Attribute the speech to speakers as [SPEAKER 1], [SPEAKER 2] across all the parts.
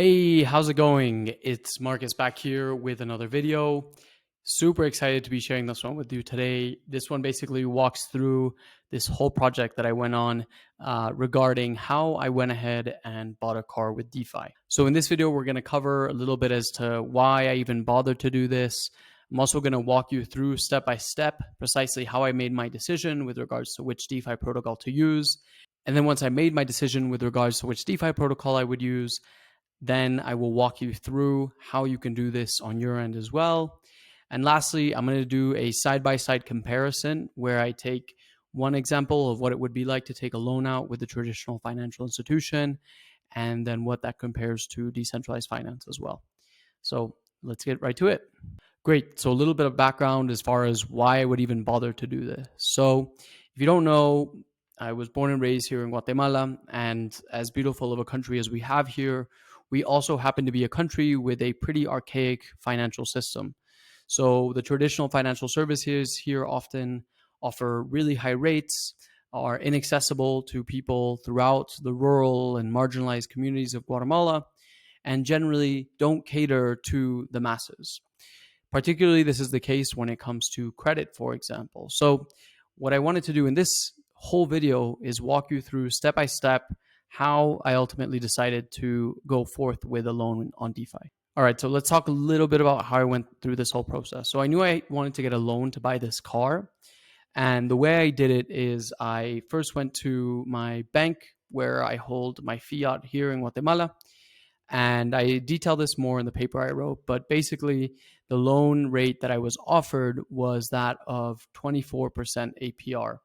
[SPEAKER 1] Hey, how's it going? It's Marcus back here with another video. Super excited to be sharing this one with you today. This one basically walks through this whole project that I went on regarding how I went ahead and bought a car with DeFi. So in this video, we're going to cover a little bit as to why I even bothered to do this. I'm also going to walk you through step by step precisely how I made my decision with regards to which DeFi protocol to use. And then once I made my decision with regards to which DeFi protocol I would use, then I will walk you through how you can do this on your end as well. And lastly, I'm going to do a side-by-side comparison where I take one example of what it would be like to take a loan out with a traditional financial institution, and then what that compares to decentralized finance as well. So let's get right to it. Great. So a little bit of background as far as why I would even bother to do this. So if you don't know, I was born and raised here in Guatemala, and as beautiful of a country as we have here, we also happen to be a country with a pretty archaic financial system. So the traditional financial services here often offer really high rates, are inaccessible to people throughout the rural and marginalized communities of Guatemala, and generally don't cater to the masses. Particularly, this is the case when it comes to credit, for example. So what I wanted to do in this whole video is walk you through step by step how I ultimately decided to go forth with a loan on DeFi. All right, so let's talk a little bit about how I went through this whole process. So I knew I wanted to get a loan to buy this car. And the way I did it is I first went to my bank where I hold my fiat here in Guatemala. And I detail this more in the paper I wrote, but basically the loan rate that I was offered was that of 24% APR.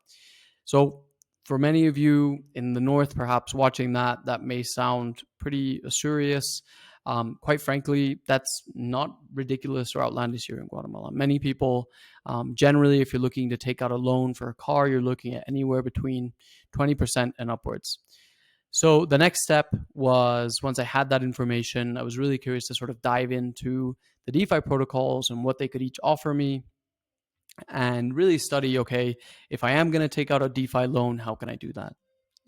[SPEAKER 1] So for many of you in the north, perhaps watching that may sound pretty usurious. Quite frankly, that's not ridiculous or outlandish here in Guatemala. Many people, generally, if you're looking to take out a loan for a car, you're looking at anywhere between 20% and upwards. So the next step was, once I had that information, I was really curious to sort of dive into the DeFi protocols and what they could each offer me, and really study, okay, if I am going to take out a DeFi loan, how can I do that?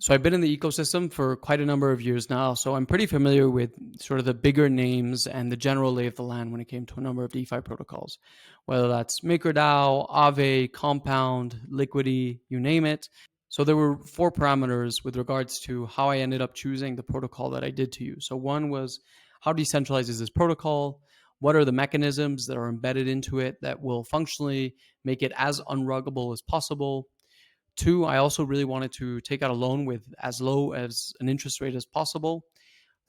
[SPEAKER 1] So I've been in the ecosystem for quite a number of years now, so I'm pretty familiar with sort of the bigger names and the general lay of the land when it came to a number of DeFi protocols, whether that's MakerDAO, Aave, Compound, Liquity, you name it. So there were 4 parameters with regards to how I ended up choosing the protocol that I did to use. So one was, how decentralized is this protocol? What are the mechanisms that are embedded into it that will functionally make it as unruggable as possible? 2, I also really wanted to take out a loan with as low as an interest rate as possible.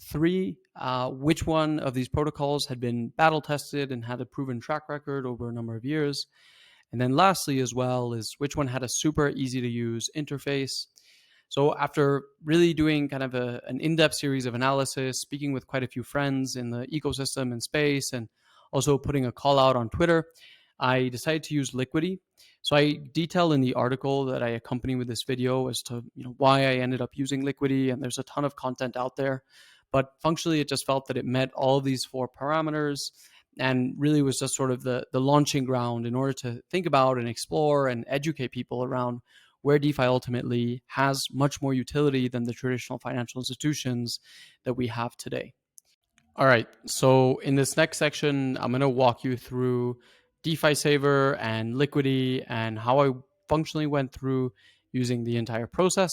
[SPEAKER 1] 3, which one of these protocols had been battle tested and had a proven track record over a number of years. And then lastly as well is which one had a super easy to use interface. So after really doing kind of an in-depth series of analysis, speaking with quite a few friends in the ecosystem and space, and also putting a call out on Twitter, I decided to use Liquity. So I detail in the article that I accompany with this video as to why I ended up using Liquity, and there's a ton of content out there. But functionally, it just felt that it met all of these 4 parameters, and really was just sort of the launching ground in order to think about and explore and educate people around where DeFi ultimately has much more utility than the traditional financial institutions that we have today. All right, so in this next section, I'm going to walk you through DeFi Saver and Liquity and how I functionally went through using the entire process.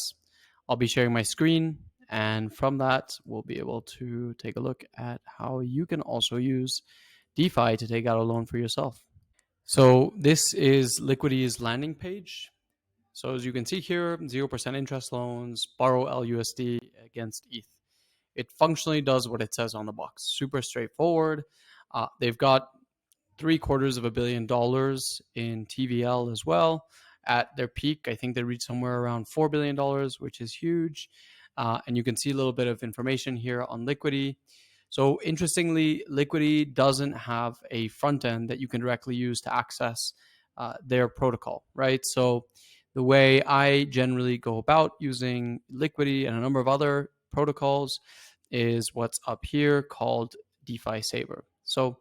[SPEAKER 1] I'll be sharing my screen, and from that, we'll be able to take a look at how you can also use DeFi to take out a loan for yourself. So this is Liquity's landing page. So as you can see here, 0% interest loans, borrow LUSD against ETH. It functionally does what it says on the box. Super straightforward. They've got $750 million in TVL as well. At their peak, I think they reached somewhere around $4 billion, which is huge. And you can see a little bit of information here on Liquity. So interestingly, Liquity doesn't have a front end that you can directly use to access their protocol, right? So the way I generally go about using Liquity and a number of other protocols is what's up here called DeFi Saver. So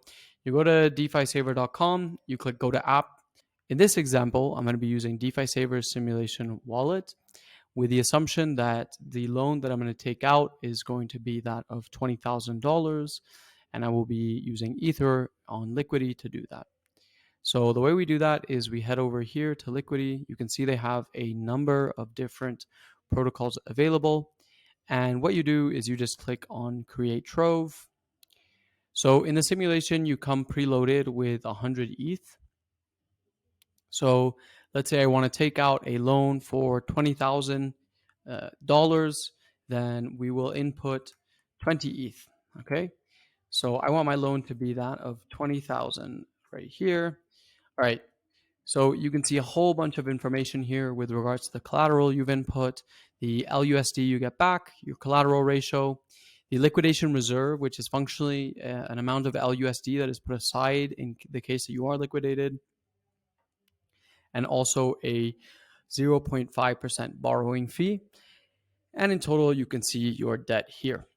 [SPEAKER 1] you go to defisaver.com, you click go to app. In this example, I'm going to be using DeFi Saver Simulation Wallet, with the assumption that the loan that I'm going to take out is going to be that of $20,000, and I will be using Ether on Liquity to do that. So the way we do that is we head over here to Liquity. You can see they have a number of different protocols available. And what you do is you just click on Create Trove. So in the simulation, you come preloaded with 100 ETH. So let's say I want to take out a loan for $20,000, then we will input 20 ETH. Okay. So I want my loan to be that of 20,000 right here. All right. So you can see a whole bunch of information here with regards to the collateral you've input, the LUSD you get back, your collateral ratio, the liquidation reserve, which is functionally an amount of LUSD that is put aside in the case that you are liquidated, and also a 0.5% borrowing fee. And in total, you can see your debt here.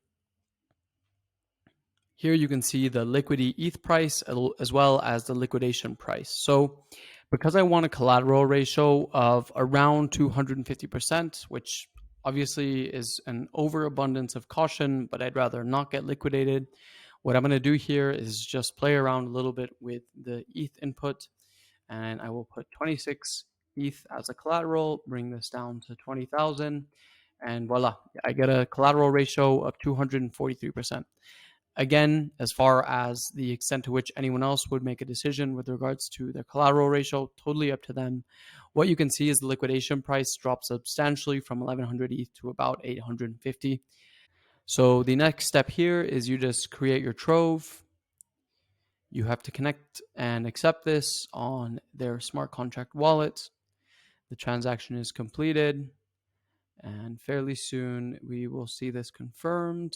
[SPEAKER 1] Here you can see the liquidity ETH price as well as the liquidation price. So because I want a collateral ratio of around 250%, which obviously is an overabundance of caution, but I'd rather not get liquidated, what I'm going to do here is just play around a little bit with the ETH input, and I will put 26 ETH as a collateral, bring this down to 20,000, and voila, I get a collateral ratio of 243%. Again, as far as the extent to which anyone else would make a decision with regards to their collateral ratio, totally up to them. What you can see is the liquidation price drops substantially from 1100 ETH to about 850. So the next step here is you just create your Trove. You have to connect and accept this on their smart contract wallet. The transaction is completed, and fairly soon we will see this confirmed.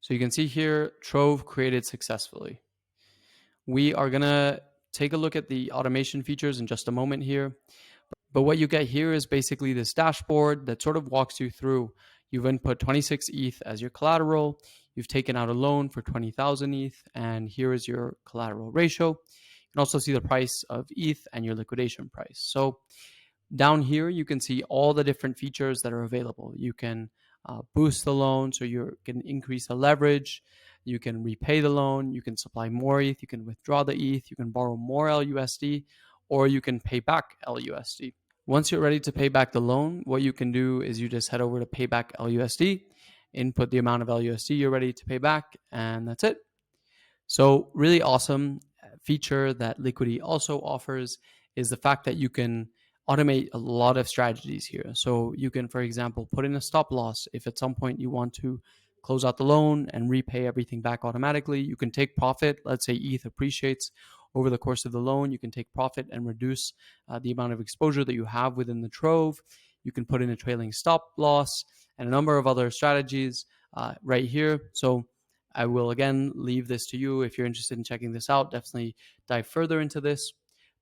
[SPEAKER 1] So you can see here, Trove created successfully. We are going to take a look at the automation features in just a moment here. But what you get here is basically this dashboard that sort of walks you through. You've input 26 ETH as your collateral. You've taken out a loan for 20,000 ETH, and here is your collateral ratio. You can also see the price of ETH and your liquidation price. So down here, you can see all the different features that are available. You can boost the loan, so you can increase the leverage. You can repay the loan. You can supply more ETH. You can withdraw the ETH. You can borrow more LUSD, or you can pay back LUSD. Once you're ready to pay back the loan, what you can do is you just head over to pay back LUSD, input the amount of LUSD you're ready to pay back, and that's it. So really awesome feature that Liquity also offers is the fact that you can automate a lot of strategies here. So you can, for example, put in a stop loss if at some point you want to close out the loan and repay everything back automatically. You can take profit. Let's say ETH appreciates over the course of the loan. You can take profit and reduce the amount of exposure that you have within the Trove. You can put in a trailing stop loss and a number of other strategies right here. So I will again leave this to you. If you're interested in checking this out, definitely dive further into this.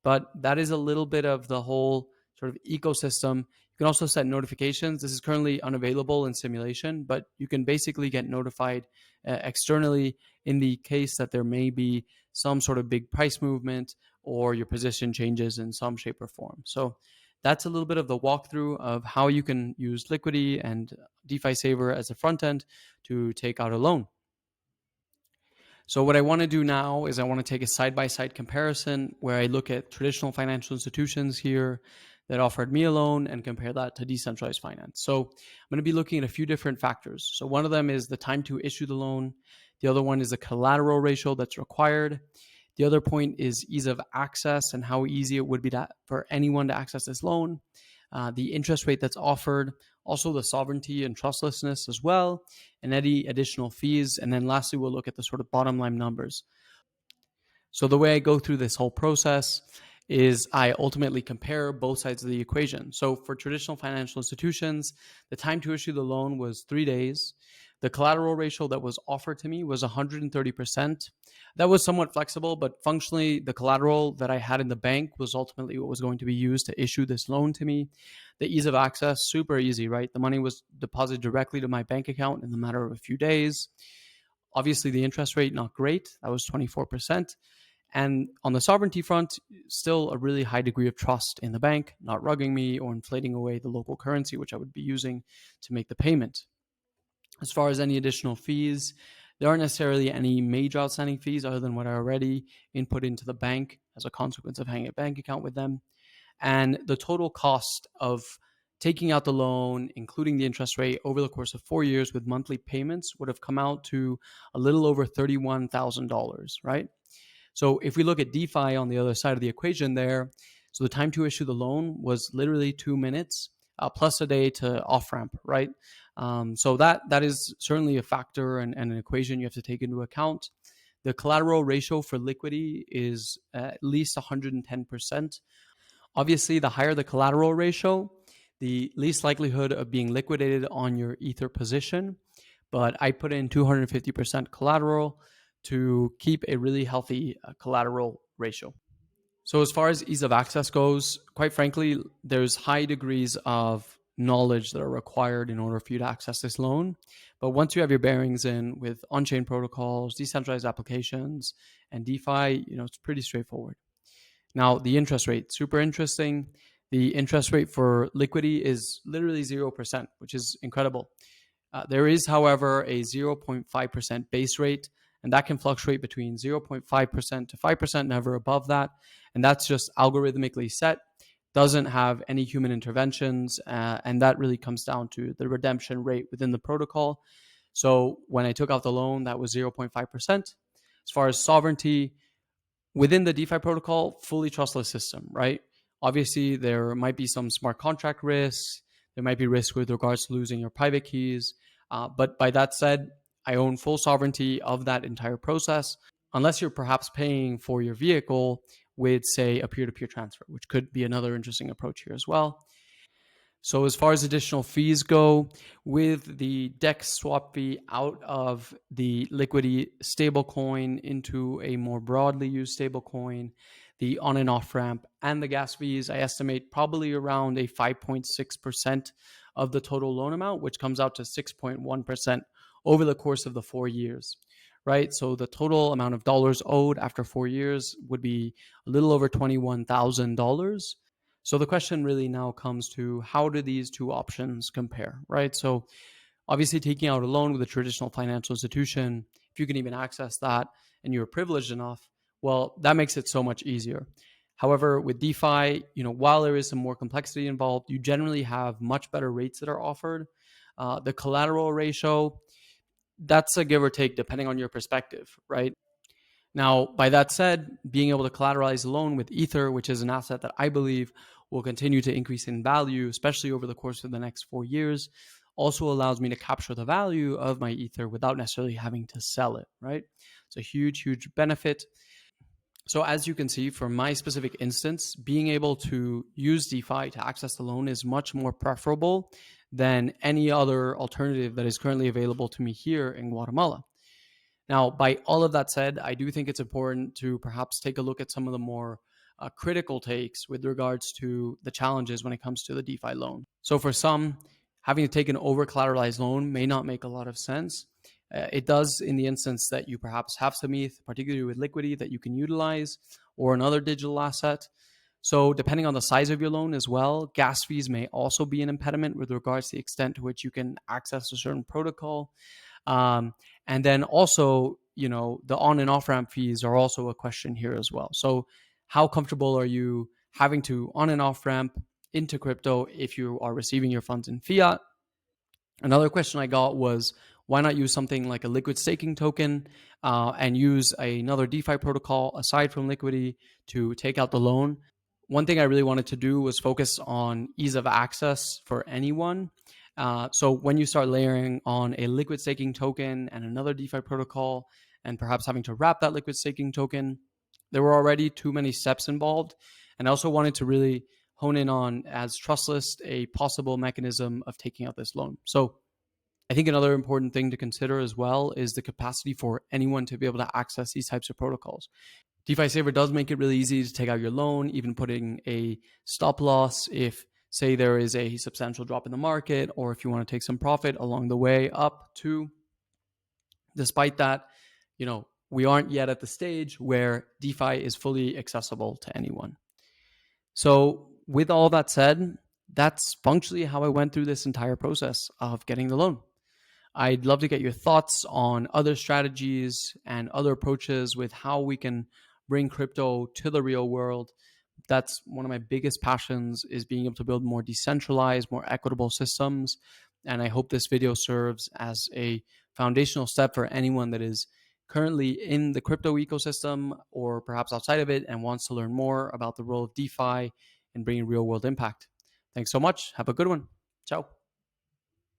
[SPEAKER 1] But that is a little bit of the whole sort of ecosystem. You can also set notifications. This is currently unavailable in simulation, but you can basically get notified externally in the case that there may be some sort of big price movement or your position changes in some shape or form. So that's a little bit of the walkthrough of how you can use Liquity and DeFi Saver as a front end to take out a loan. So what I want to do now is I want to take a side-by-side comparison where I look at traditional financial institutions here that offered me a loan and compare that to decentralized finance. So I'm going to be looking at a few different factors. So one of them is the time to issue the loan. The other one is the collateral ratio that's required. The other point is ease of access and how easy it would be for anyone to access this loan. The interest rate that's offered, also the sovereignty and trustlessness as well, and any additional fees. And then lastly, we'll look at the sort of bottom line numbers. So the way I go through this whole process is I ultimately compare both sides of the equation. So for traditional financial institutions, the time to issue the loan was 3 days. The collateral ratio that was offered to me was 130%. That was somewhat flexible, but functionally the collateral that I had in the bank was ultimately what was going to be used to issue this loan to me. The ease of access, super easy, right? The money was deposited directly to my bank account in the matter of a few days. Obviously, the interest rate, not great. That was 24%. And on the sovereignty front, still a really high degree of trust in the bank, not rugging me or inflating away the local currency, which I would be using to make the payment. As far as any additional fees, there aren't necessarily any major outstanding fees other than what I already input into the bank as a consequence of having a bank account with them. And the total cost of taking out the loan, including the interest rate over the course of 4 years with monthly payments, would have come out to a little over $31,000, right? So if we look at DeFi on the other side of the equation there, so the time to issue the loan was literally 2 minutes plus a day to off ramp, right? So that is certainly a factor and an equation you have to take into account. The collateral ratio for liquidity is at least 110%. Obviously, the higher the collateral ratio, the least likelihood of being liquidated on your Ether position. But I put in 250% collateral to keep a really healthy collateral ratio. So as far as ease of access goes, quite frankly, there's high degrees of knowledge that are required in order for you to access this loan. But once you have your bearings in with on-chain protocols, decentralized applications, and DeFi, it's pretty straightforward. Now, the interest rate, super interesting. The interest rate for liquidity is literally 0%, which is incredible. There is, however, a 0.5% base rate, and that can fluctuate between 0.5% to 5%, never above that. And that's just algorithmically set, doesn't have any human interventions, and that really comes down to the redemption rate within the protocol. So when I took out the loan, that was 0.5%. As far as sovereignty, within the DeFi protocol, fully trustless system, right? Obviously, there might be some smart contract risks. There might be risk with regards to losing your private keys. But by that said, I own full sovereignty of that entire process, unless you're perhaps paying for your vehicle with, say, a peer-to-peer transfer, which could be another interesting approach here as well. So as far as additional fees go, with the DEX swap fee out of the Liquidity stablecoin into a more broadly used stablecoin, the on and off ramp, and the gas fees, I estimate probably around a 5.6% of the total loan amount, which comes out to 6.1% over the course of the 4 years, right? So the total amount of dollars owed after 4 years would be a little over $21,000. So the question really now comes to, how do these two options compare, right? So obviously taking out a loan with a traditional financial institution, if you can even access that and you're privileged enough, well, that makes it so much easier. However, with DeFi, while there is some more complexity involved, you generally have much better rates that are offered. The collateral ratio, that's a give or take depending on your perspective, right? Now, by that said, being able to collateralize a loan with Ether, which is an asset that I believe will continue to increase in value, especially over the course of the next 4 years, also allows me to capture the value of my Ether without necessarily having to sell it, right? It's a huge, huge benefit. So as you can see, for my specific instance, being able to use DeFi to access the loan is much more preferable than any other alternative that is currently available to me here in Guatemala. Now, by all of that said, I do think it's important to perhaps take a look at some of the more critical takes with regards to the challenges when it comes to the DeFi loan. So for some, having to take an over-collateralized loan may not make a lot of sense. It does in the instance that you perhaps have some ETH, particularly with liquidity, that you can utilize, or another digital asset. So depending on the size of your loan as well, gas fees may also be an impediment with regards to the extent to which you can access a certain protocol. And then also, the on and off ramp fees are also a question here as well. So how comfortable are you having to on and off ramp into crypto if you are receiving your funds in fiat? Another question I got was, why not use something like a liquid staking token and use another DeFi protocol aside from Liquidity to take out the loan? One thing I really wanted to do was focus on ease of access for anyone. So when you start layering on a liquid staking token and another DeFi protocol, and perhaps having to wrap that liquid staking token, there were already too many steps involved. And I also wanted to really hone in on, as trustless, a possible mechanism of taking out this loan. So I think another important thing to consider as well is the capacity for anyone to be able to access these types of protocols. DeFi Saver does make it really easy to take out your loan, even putting a stop loss if, say, there is a substantial drop in the market, or if you want to take some profit along the way up to Despite that, we aren't yet at the stage where DeFi is fully accessible to anyone. So with all that said, that's functionally how I went through this entire process of getting the loan. I'd love to get your thoughts on other strategies and other approaches with how we can bring crypto to the real world. That's one of my biggest passions, is being able to build more decentralized, more equitable systems. And I hope this video serves as a foundational step for anyone that is currently in the crypto ecosystem or perhaps outside of it and wants to learn more about the role of DeFi and bringing real world impact. Thanks so much. Have a good one. Ciao.